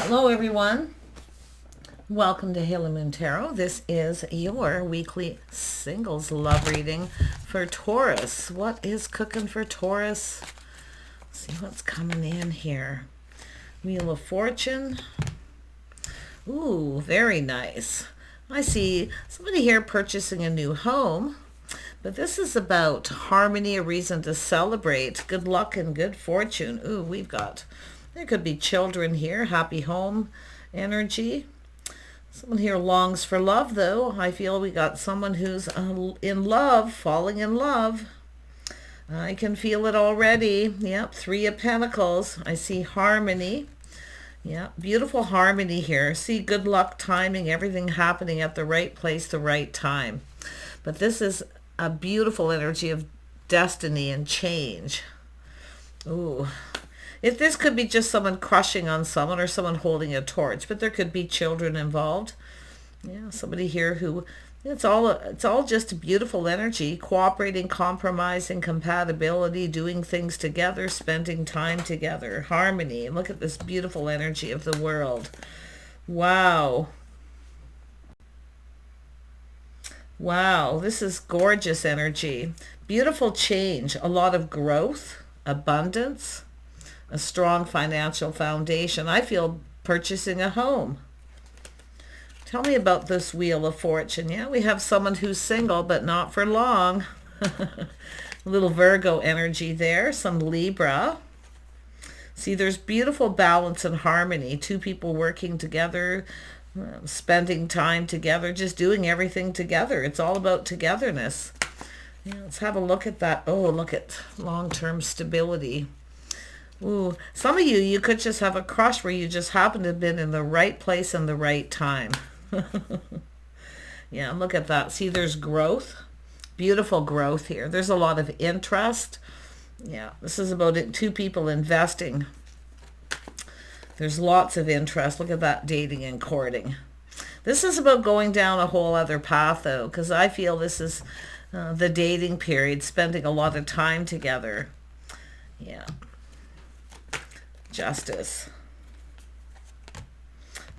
Hello everyone, welcome to Halo Moon Tarot. This is your weekly singles love reading for Taurus. What is cooking for Taurus? Let's see what's coming in here. Wheel of Fortune. Ooh, very nice. I see somebody here purchasing a new home, but this is about harmony, a reason to celebrate, good luck and good fortune. Ooh, there could be children here, happy home energy. Someone here longs for love, though. I feel we got someone who's in love, falling in love. I can feel it already. Yep, Three of Pentacles. I see harmony. Yeah, beautiful harmony here. See good luck, timing, everything happening at the right place, the right time. But this is a beautiful energy of destiny and change. Ooh. If this could be just someone crushing on someone or someone holding a torch, but there could be children involved. Yeah, somebody here who, it's all just a beautiful energy, cooperating, compromising, compatibility, doing things together, spending time together, harmony. And look at this beautiful energy of the world. Wow. Wow, this is gorgeous energy. Beautiful change, a lot of growth, abundance, a strong financial foundation. I feel purchasing a home. Tell me about this Wheel of Fortune. Yeah, we have someone who's single, but not for long. A little Virgo energy there, some Libra. See, there's beautiful balance and harmony. Two people working together, spending time together, just doing everything together. It's all about togetherness. Yeah, let's have a look at that. Oh, look at long-term stability. Ooh, some of you could just have a crush where you just happen to have been in the right place and the right time. Yeah, look at that. See, there's growth. Beautiful growth here. There's a lot of interest. Yeah, this is about two people investing. There's lots of interest. Look at that, dating and courting. This is about going down a whole other path, though, because I feel this is the dating period, spending a lot of time together. Yeah. Justice.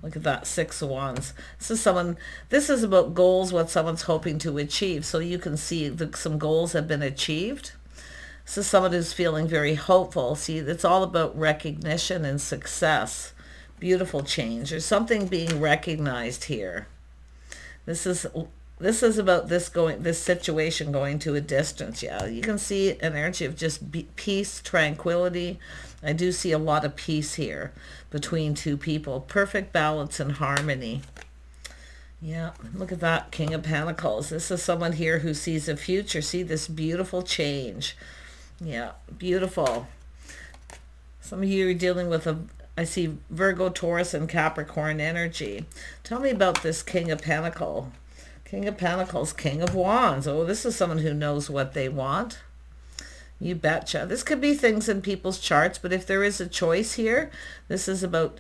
Look at that, Six of Wands. This is about goals, what someone's hoping to achieve. So you can see that some goals have been achieved. This is someone who's feeling very hopeful. See, it's all about recognition and success. Beautiful change. There's something being recognized here. This is about this situation going to a distance. Yeah, you can see an energy of just peace, tranquility. I do see a lot of peace here between two people. Perfect balance and harmony. Yeah, look at that, King of Pentacles. This is someone here who sees a future. See this beautiful change. Yeah, beautiful. Some of you are dealing with I see Virgo, Taurus, and Capricorn energy. Tell me about this King of Pentacles. King of Pentacles, King of Wands. Oh, this is someone who knows what they want. You betcha. This could be things in people's charts, but if there is a choice here, this is about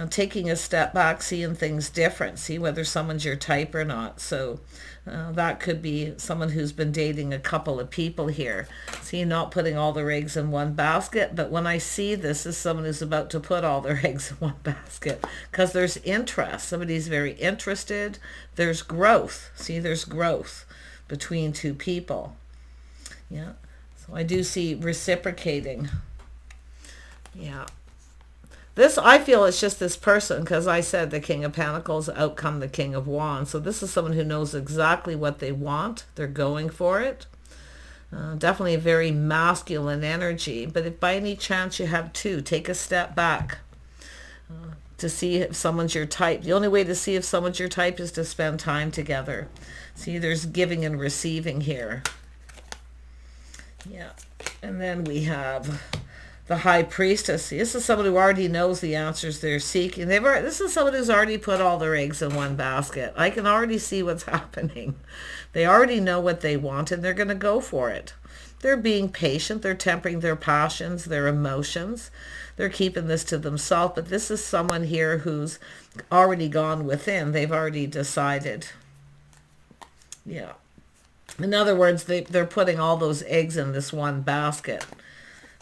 taking a step back, seeing things different, see whether someone's your type or not. So that could be someone who's been dating a couple of people here. See, not putting all their eggs in one basket, but when I see this is someone who's about to put all their eggs in one basket because there's interest. Somebody's very interested. There's growth. See, there's growth between two people. Yeah. So I do see reciprocating. Yeah. This, I feel it's just this person, because I said the King of Pentacles, outcome the King of Wands. So this is someone who knows exactly what they want. They're going for it. Definitely a very masculine energy. But if by any chance you have two, take a step back to see if someone's your type. The only way to see if someone's your type is to spend time together. See, there's giving and receiving here. Yeah. And then we have the High Priestess. This is someone who already knows the answers they're seeking. This is someone who's already put all their eggs in one basket. I can already see what's happening. They already know what they want, and they're going to go for it. They're being patient. They're tempering their passions, their emotions. They're keeping this to themselves. But this is someone here who's already gone within. They've already decided. Yeah. In other words, they're putting all those eggs in this one basket.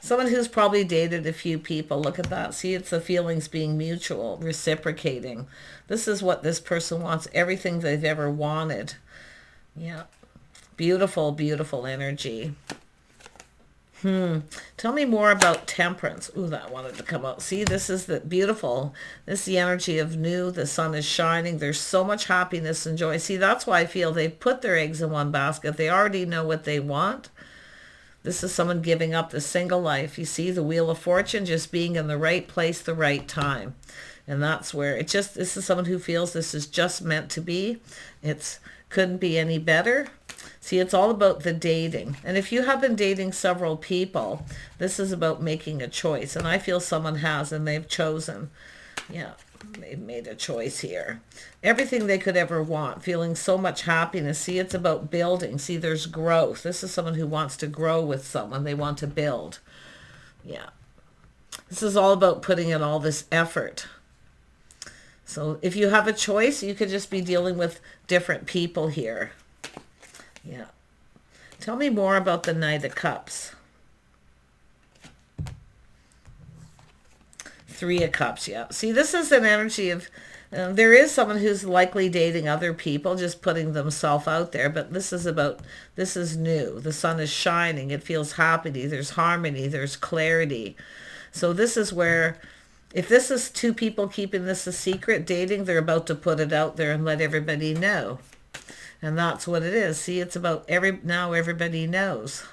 Someone who's probably dated a few people. Look at that. See, it's the feelings being mutual, reciprocating. This is what this person wants, everything they've ever wanted. Yeah. Beautiful, beautiful energy. Tell me more about temperance. Ooh, that wanted to come out. See, this is the beautiful. This is the energy of new. The sun is shining. There's so much happiness and joy. See, that's why I feel they've put their eggs in one basket. They already know what they want. This is someone giving up the single life. You see, the Wheel of Fortune, just being in the right place, the right time. And that's where this is someone who feels this is just meant to be. It's couldn't be any better. See, it's all about the dating. And if you have been dating several people, this is about making a choice. And I feel someone has, and they've chosen. Yeah, they've made a choice here. Everything they could ever want, feeling so much happiness. See, it's about building. See, there's growth. This is someone who wants to grow with someone. They want to build. Yeah. This is all about putting in all this effort. So if you have a choice, you could just be dealing with different people here. Yeah. Tell me more about the Knight of Cups. Three of Cups, yeah. See, this is an energy of, there is someone who's likely dating other people, just putting themselves out there, but this is new. The sun is shining. It feels happy. There's harmony. There's clarity. So this is where, if this is two people keeping this a secret, dating, they're about to put it out there and let everybody know. And that's what it is. See, it's about now everybody knows.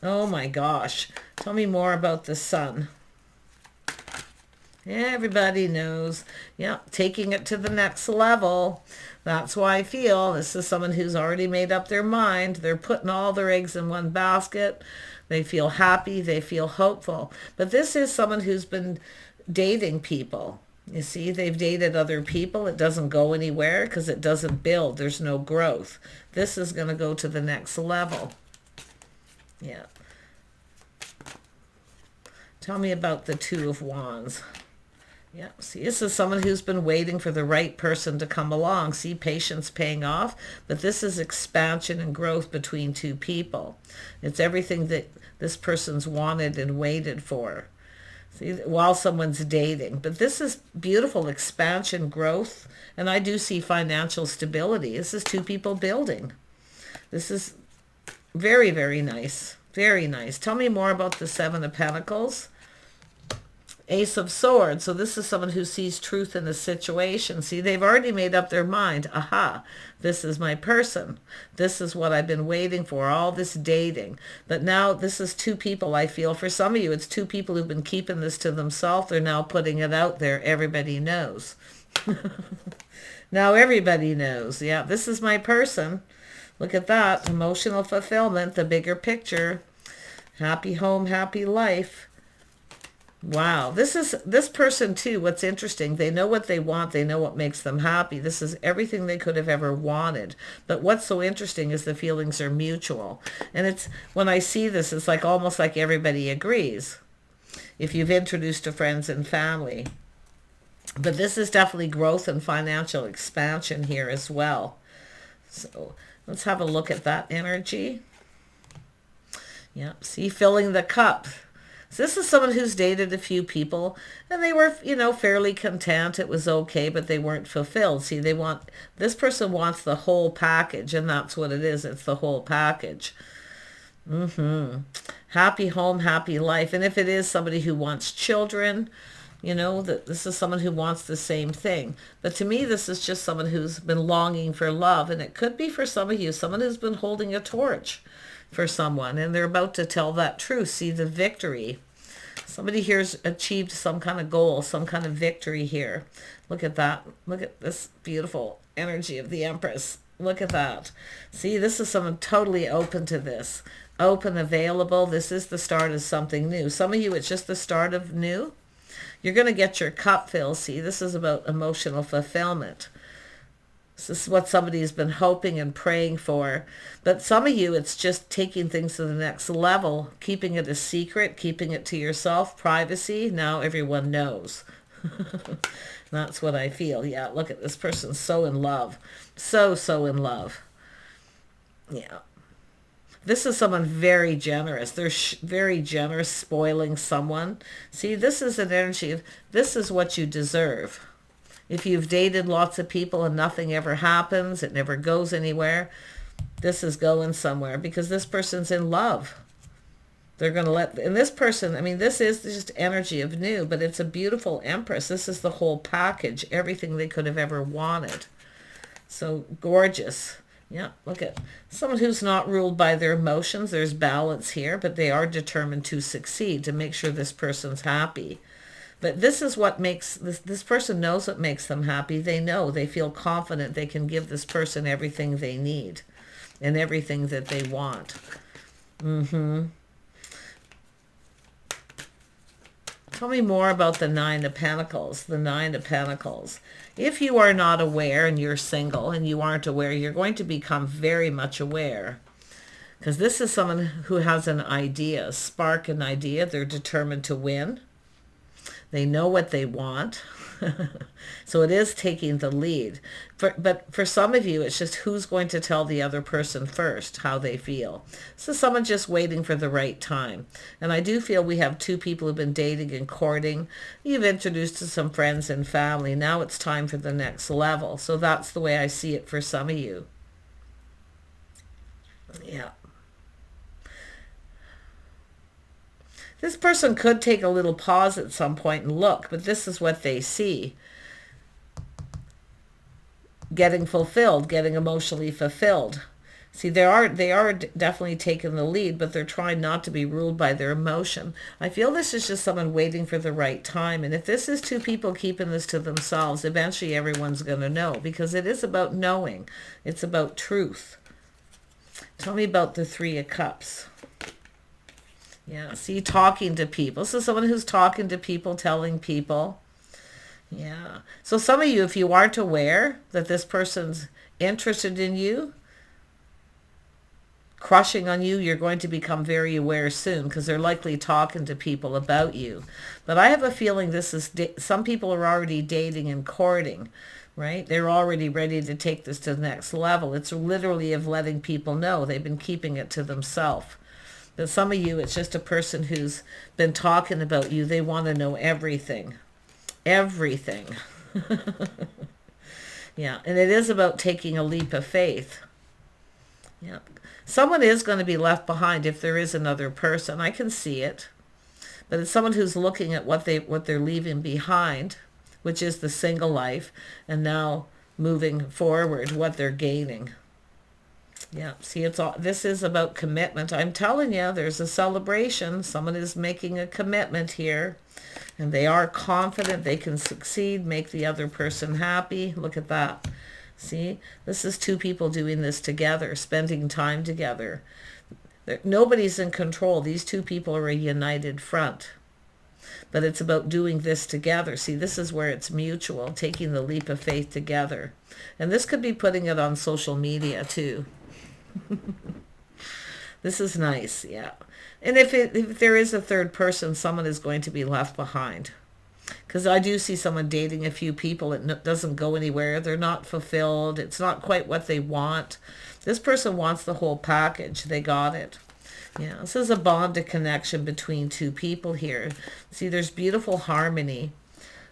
Oh my gosh. Tell me more about the sun. Yeah, everybody knows. Yeah, taking it to the next level. That's why I feel this is someone who's already made up their mind. They're putting all their eggs in one basket. They feel happy. They feel hopeful. But this is someone who's been dating people. You see, they've dated other people. It doesn't go anywhere because it doesn't build. There's no growth. This is going to go to the next level. Yeah. Tell me about the Two of Wands. Yeah, see, this is someone who's been waiting for the right person to come along. See, patience paying off. But this is expansion and growth between two people. It's everything that this person's wanted and waited for. See, while someone's dating. But this is beautiful expansion, growth, and I do see financial stability. This is two people building. This is very, very nice. Very nice. Tell me more about the Seven of Pentacles. Ace of Swords. So this is someone who sees truth in the situation. See, they've already made up their mind. Aha, this is my person. This is what I've been waiting for, all this dating. But now this is two people, I feel. For some of you, it's two people who've been keeping this to themselves. They're now putting it out there. Everybody knows. Now everybody knows. Yeah, this is my person. Look at that. Emotional fulfillment, the bigger picture. Happy home, happy life. Wow, this person too, what's interesting, they know what they want, they know what makes them happy. This is everything they could have ever wanted. But what's so interesting is the feelings are mutual. And it's, when I see this, it's like almost like everybody agrees. If you've introduced to friends and family. But this is definitely growth and financial expansion here as well. So let's have a look at that energy. Yeah, see, filling the cup. So this is someone who's dated a few people and they were, fairly content. It was okay, but they weren't fulfilled. See, this person wants the whole package, and that's what it is. It's the whole package. Happy home, happy life. And if it is somebody who wants children, that this is someone who wants the same thing. But to me, this is just someone who's been longing for love. And it could be for some of you, someone who's been holding a torch for someone, and they're about to tell that truth. See the victory. Somebody here's achieved some kind of goal, some kind of victory here. Look at that. Look at this beautiful energy of the Empress. Look at that. See, this is someone totally open to this. Open, available. This is the start of something new. Some of you, it's just the start of new. You're going to get your cup filled. See, this is about emotional fulfillment. This is what somebody's been hoping and praying for. But some of you, it's just taking things to the next level, keeping it a secret, keeping it to yourself, privacy. Now everyone knows. That's what I feel. Yeah, look at this person, so in love. So in love. Yeah. This is someone very generous. They're very generous, spoiling someone. See, this is an energy of, this is what you deserve. If you've dated lots of people and nothing ever happens, it never goes anywhere, this is going somewhere because this person's in love. They're going to let, and this person, I mean, this is just energy of new, but it's a beautiful Empress. This is the whole package, everything they could have ever wanted. So gorgeous. Yeah, look at someone who's not ruled by their emotions. There's balance here, but they are determined to succeed, to make sure this person's happy. But this is what makes, this person knows what makes them happy. They know, they feel confident they can give this person everything they need and everything that they want. Tell me more about the Nine of Pentacles. The Nine of Pentacles. If you are not aware and you're single and you aren't aware, you're going to become very much aware. Because this is someone who has an idea, spark an idea. They're determined to win. They know what they want. So it is taking the lead. But for some of you, it's just who's going to tell the other person first how they feel. So someone just waiting for the right time. And I do feel we have two people who've been dating and courting. You've introduced to some friends and family. Now it's time for the next level. So that's the way I see it for some of you. Yeah. This person could take a little pause at some point and look, but this is what they see. Getting fulfilled, getting emotionally fulfilled. See, they are definitely taking the lead, but they're trying not to be ruled by their emotion. I feel this is just someone waiting for the right time. And if this is two people keeping this to themselves, eventually everyone's going to know, because it is about knowing. It's about truth. Tell me about the Three of Cups. Yeah, see, talking to people. So someone who's talking to people, telling people. Yeah. So some of you, if you aren't aware that this person's interested in you, crushing on you, you're going to become very aware soon, because they're likely talking to people about you. But I have a feeling this is, some people are already dating and courting, right? They're already ready to take this to the next level. It's literally of letting people know. They've been keeping it to themselves. But some of you, it's just a person who's been talking about you. They want to know everything. Everything. Yeah, and it is about taking a leap of faith. Yeah. Someone is going to be left behind if there is another person. I can see it. But it's someone who's looking at what they're leaving behind, which is the single life, and now moving forward, what they're gaining. Yeah, see, it's all, this is about commitment. I'm telling you, there's a celebration. Someone is making a commitment here, and they are confident they can succeed, make the other person happy. Look at that. See, this is two people doing this together, spending time together. Nobody's in control. These two people are a united front. But it's about doing this together. See, this is where it's mutual, taking the leap of faith together. And this could be putting it on social media too. This is nice, yeah. And if there is a third person, someone is going to be left behind. Because I do see someone dating a few people. It doesn't go anywhere. They're not fulfilled. It's not quite what they want. This person wants the whole package. They got it. Yeah, this is a bond, a connection between two people here. See, there's beautiful harmony,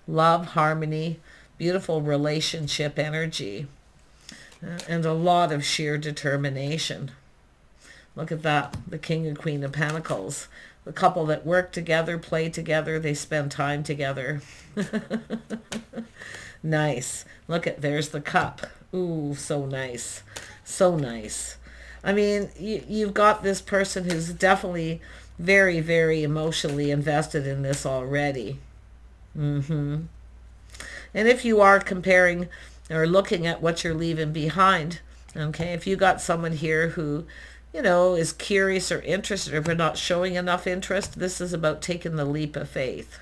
love, harmony, beautiful relationship energy. And a lot of sheer determination. Look at that, the King and Queen of Pentacles. The couple that work together, play together, they spend time together. Nice. Look at, there's the cup. Ooh, so nice. So nice. I mean, you've got this person who's definitely very, very emotionally invested in this already. And if you are comparing or looking at what you're leaving behind, okay, if you got someone here who, you know, is curious or interested or but not showing enough interest, this is about taking the leap of faith.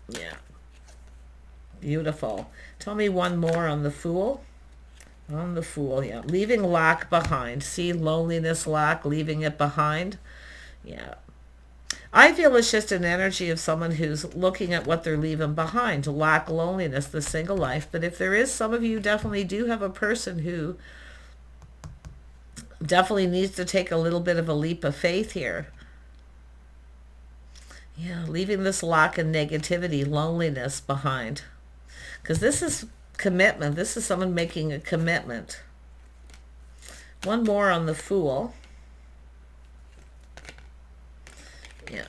Yeah. Beautiful. Tell me one more on the Fool. On the Fool, yeah. Leaving lack behind. See, loneliness, lack, leaving it behind. Yeah. I feel it's just an energy of someone who's looking at what they're leaving behind. Lack, loneliness, the single life. But if there is, some of you definitely do have a person who definitely needs to take a little bit of a leap of faith here. Yeah, leaving this lack and negativity, loneliness behind. Because this is commitment. This is someone making a commitment. One more on the Fool. Yeah.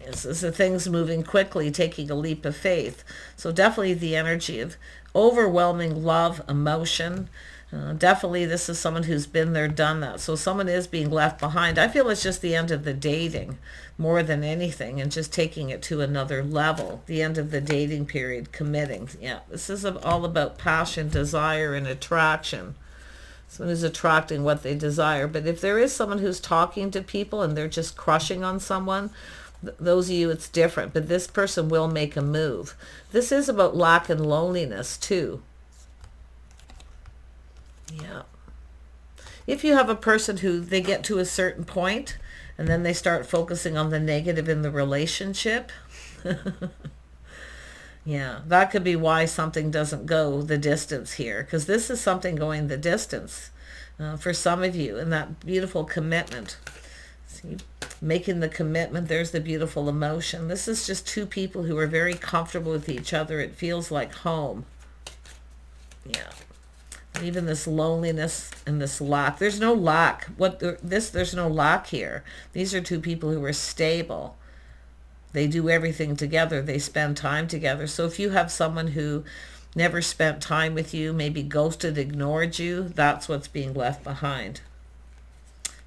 This is the things moving quickly, taking a leap of faith. So definitely the energy of overwhelming love, emotion. Definitely this is someone who's been there, done that. So someone is being left behind. I feel it's just the end of the dating more than anything, and just taking it to another level. The end of the dating period, committing. Yeah, this is all about passion, desire, and attraction. Someone who's attracting what they desire. But if there is someone who's talking to people and they're just crushing on someone, those of you, it's different. But this person will make a move. This is about lack and loneliness too. Yeah. If you have a person who they get to a certain point and then they start focusing on the negative in the relationship, yeah, that could be why something doesn't go the distance here, because this is something going the distance for some of you, and that beautiful commitment. See, making the commitment, there's the beautiful emotion. This is just two people who are very comfortable with each other. It feels like home. Yeah. Even this loneliness and this lack. There's no lack. There's no lack here. These are two people who are stable. They do everything together. They spend time together. So if you have someone who never spent time with you, maybe ghosted, ignored you, that's what's being left behind.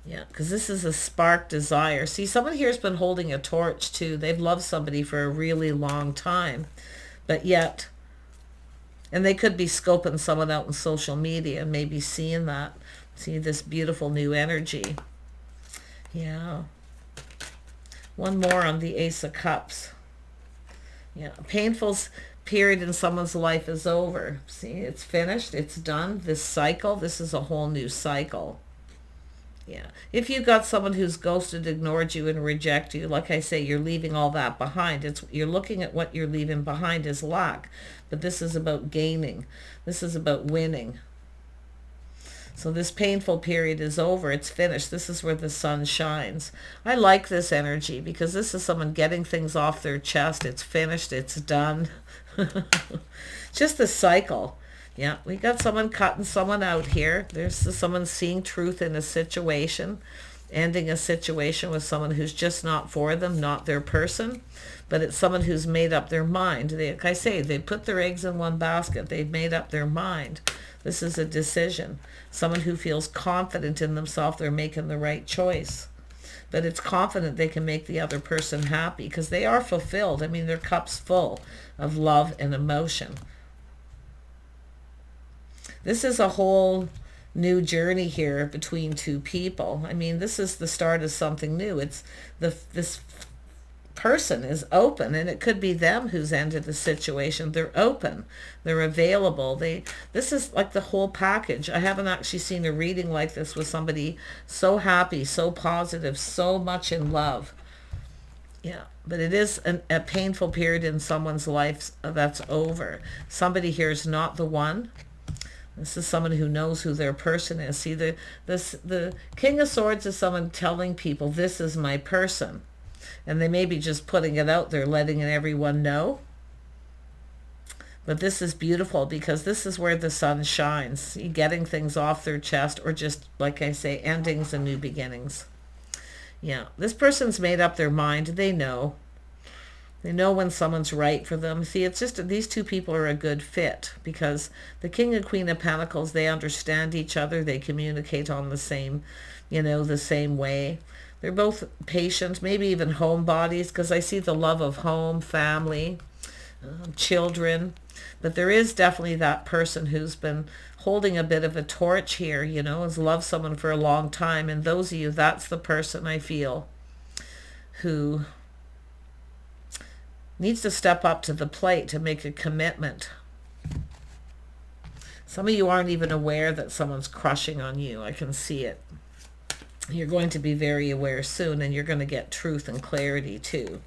Yeah, because this is a spark desire. See, someone here has been holding a torch too. They've loved somebody for a really long time, but yet, and they could be scoping someone out on social media and maybe seeing that. See this beautiful new energy. Yeah. One more on the Ace of Cups. Yeah, a painful period in someone's life is over. See, it's finished. It's done. This cycle, this is a whole new cycle. Yeah. If you got someone who's ghosted, ignored you, and rejected you, like I say, you're leaving all that behind. You're looking at what you're leaving behind as lack. But this is about gaining. This is about winning. So this painful period is over. It's finished. This is where the sun shines. I like this energy because this is someone getting things off their chest. It's finished. It's done. Just the cycle. Yeah, we got someone cutting someone out here. There's someone seeing truth in a situation, ending a situation with someone who's just not for them, not their person, but it's someone who's made up their mind. Like I say, they put their eggs in one basket. They've made up their mind. This is a decision. Someone who feels confident in themselves, they're making the right choice. But it's confident they can make the other person happy because they are fulfilled. I mean, their cup's full of love and emotion. This is a whole new journey here between two people. I mean, this is the start of something new. It's this person is open, and it could be them who's ended the situation. They're open. They're available. This is like the whole package. I haven't actually seen a reading like this with somebody so happy, so positive, so much in love. Yeah, but it is a painful period in someone's life that's over. Somebody here is not the one. This is someone who knows who their person is. See, the King of Swords is someone telling people, this is my person. And they may be just putting it out there, letting everyone know. But this is beautiful because this is where the sun shines. See, getting things off their chest, or just, like I say, endings and new beginnings. Yeah, this person's made up their mind. They know. They know when someone's right for them. See, it's just these two people are a good fit because the King and Queen of Pentacles, they understand each other. They communicate on the same, the same way. They're both patient, maybe even homebodies, because I see the love of home, family, children. But there is definitely that person who's been holding a bit of a torch here, has loved someone for a long time. And those of you, that's the person I feel who needs to step up to the plate to make a commitment. Some of you aren't even aware that someone's crushing on you. I can see it. You're going to be very aware soon, and you're going to get truth and clarity too.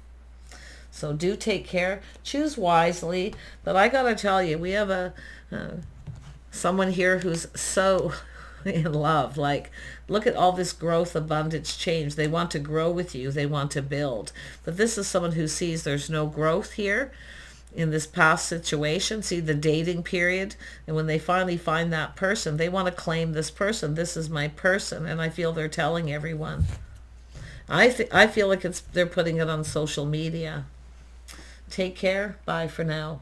So do take care. Choose wisely. But I got to tell you, we have someone here who's so in love. Like, look at all this growth, abundance, change. They want to grow with you. They want to build. But this is someone who sees there's no growth here in this past situation. See the dating period. And when they finally find that person, they want to claim this person. This is my person. And I feel they're telling everyone. I feel like they're putting it on social media. Take care. Bye for now.